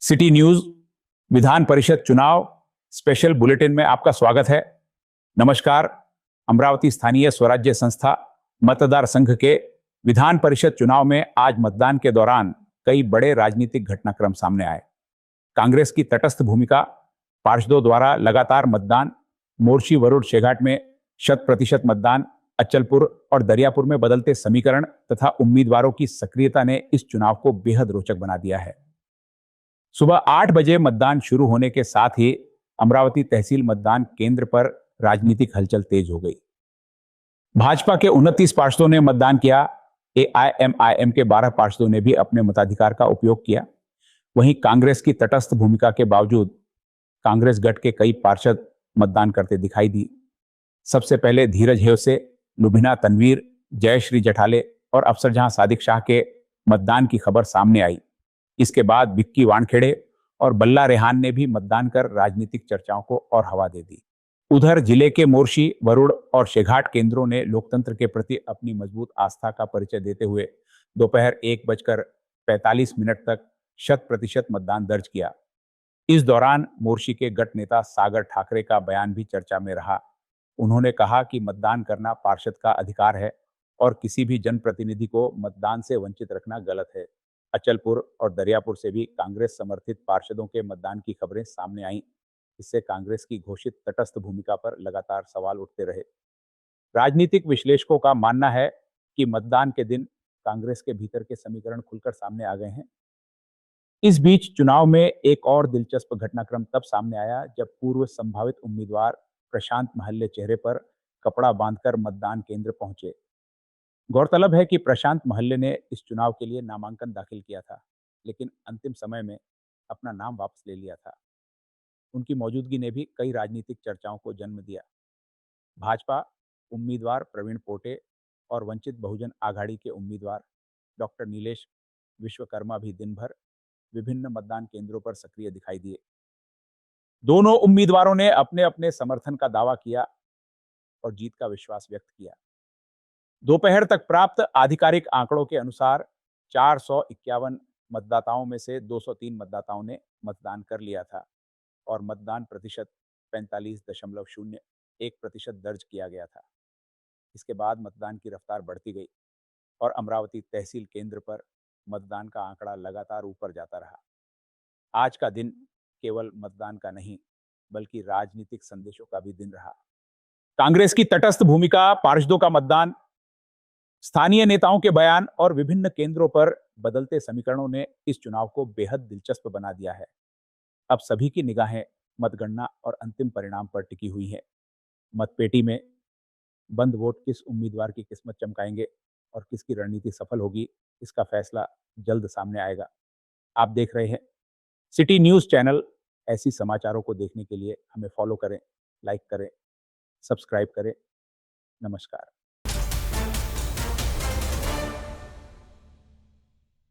City news Vidhan Parishad चुनाव special bulletin में आपका स्वागत है। नमस्कार। अमरावती स्थानीय स्वराज्य संस्था मतदार संघ के विधान परिषद चुनाव में आज मतदान के दौरान कई बड़े राजनीतिक घटनाक्रम सामने आए। कांग्रेस की तटस्थ भूमिका, पार्षदों द्वारा लगातार मतदान, मोर्शी वरुड़ शेघाट में 100% मतदान, अचलपुर और दरियापुर में बदलते समीकरण तथा उम्मीदवारों की सक्रियता ने इस चुनाव को बेहद रोचक बना दिया है। सुबह 8 बजे मतदान शुरू होने के साथ ही अमरावती तहसील मतदान केंद्र पर राजनीतिक हलचल तेज हो गई। भाजपा के 29 पार्षदों ने मतदान किया। एआईएमआईएम के 12 पार्षदों ने भी अपने मताधिकार का उपयोग किया। वहीं कांग्रेस की तटस्थ भूमिका के बावजूद कांग्रेस गठ के कई पार्षद मतदान करते दिखाई दी। सबसे पहले धीरज हेवसे, लुभिना तनवीर, जयश्री जठाले और अफसरजहां सादिक शाह के मतदान की खबर सामने आई। इसके बाद विक्की वानखेड़े और बल्ला रेहान ने भी मतदान कर राजनीतिक चर्चाओं को और हवा दे दी। उधर जिले के मोर्शी, वरुड़ और शेघाट केंद्रों ने लोकतंत्र के प्रति अपनी मजबूत आस्था का परिचय देते हुए दोपहर 1:45 तक 100% मतदान दर्ज किया। इस दौरान मोर्शी के गठ नेता सागर ठाकरे का बयान भी चर्चा में रहा। उन्होंने कहा कि मतदान करना पार्षद का अधिकार है और किसी भी जनप्रतिनिधि को मतदान से वंचित रखना गलत है। अचलपुर और दरियापुर से भी कांग्रेस समर्थित पार्षदों के मतदान की खबरें सामने आईं। इससे कांग्रेस की घोषित तटस्थ भूमिका पर लगातार सवाल उठते रहे। राजनीतिक विश्लेषकों का मानना है कि मतदान के दिन कांग्रेस के भीतर के समीकरण खुलकर सामने आ गए हैं। इस बीच चुनाव में एक और दिलचस्प घटनाक्रम तब सामने आया जब पूर्व संभावित उम्मीदवार प्रशांत महल्ले चेहरे पर कपड़ा बांधकर मतदान केंद्र पहुंचे। गौरतलब है कि प्रशांत महल्ले ने इस चुनाव के लिए नामांकन दाखिल किया था, लेकिन अंतिम समय में अपना नाम वापस ले लिया था। उनकी मौजूदगी ने भी कई राजनीतिक चर्चाओं को जन्म दिया। भाजपा उम्मीदवार प्रवीण पोटे और वंचित बहुजन आघाड़ी के उम्मीदवार डॉक्टर नीलेश विश्वकर्मा भी दिन भर विभिन्न मतदान केंद्रों पर सक्रिय दिखाई दिए। दोनों उम्मीदवारों ने अपने अपने समर्थन का दावा किया और जीत का विश्वास व्यक्त किया। दोपहर तक प्राप्त आधिकारिक आंकड़ों के अनुसार 451 मतदाताओं में से 203 मतदाताओं ने मतदान कर लिया था और मतदान प्रतिशत 45.01% दर्ज किया गया था। इसके बाद मतदान की रफ्तार बढ़ती गई और अमरावती तहसील केंद्र पर मतदान का आंकड़ा लगातार ऊपर जाता रहा। आज का दिन केवल मतदान का नहीं बल्कि राजनीतिक संदेशों का भी दिन रहा। कांग्रेस की तटस्थ भूमिका, पार्षदों का मतदान, स्थानीय नेताओं के बयान और विभिन्न केंद्रों पर बदलते समीकरणों ने इस चुनाव को बेहद दिलचस्प बना दिया है। अब सभी की निगाहें मतगणना और अंतिम परिणाम पर टिकी हुई हैं। मतपेटी में बंद वोट किस उम्मीदवार की किस्मत चमकाएंगे और किसकी रणनीति सफल होगी, इसका फैसला जल्द सामने आएगा। आप देख रहे हैं सिटी न्यूज चैनल। ऐसी समाचारों को देखने के लिए हमें फॉलो करें, लाइक करें, सब्सक्राइब करें। नमस्कार।